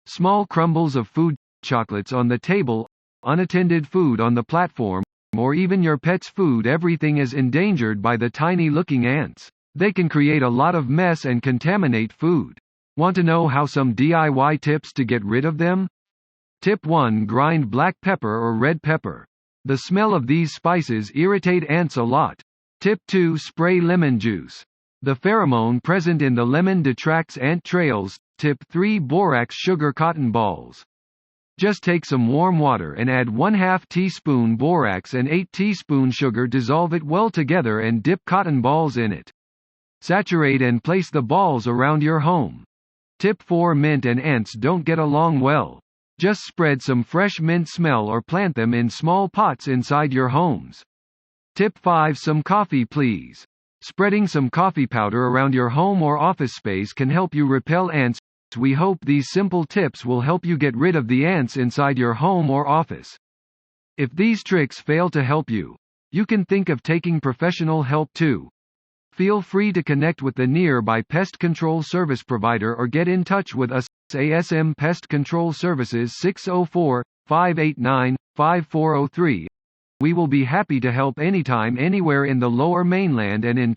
Small crumbles of food, chocolates on the table, unattended food on the platform, or even your pet's food, everything is endangered by the tiny-looking ants. They can create a lot of mess and contaminate food. Want to know how some DIY tips to get rid of them? Tip 1. Grind black pepper or red pepper. The smell of these spices irritate ants a lot. Tip 2. Spray lemon juice. The pheromone present in the lemon detracts ant trails. Tip 3. Borax-Sugar cotton balls. Just take some warm water and add 1/2 teaspoon borax and 8 teaspoon sugar. Dissolve it well together and dip cotton balls in it. Saturate and place the balls around your home. Tip 4. Mint and ants don't get along well. Just spread some fresh mint smell or plant them in small pots inside your homes. Tip 5. Some coffee, please. Spreading some coffee powder around your home or office space can help you repel ants. We hope these simple tips will help you get rid of the ants inside your home or office. If these tricks fail to help you, you can think of taking professional help too. Feel free to connect with the nearby pest control service provider or get in touch with us. ASM Pest Control Services 604-589-5403. We will be happy to help anytime, anywhere in the Lower Mainland and in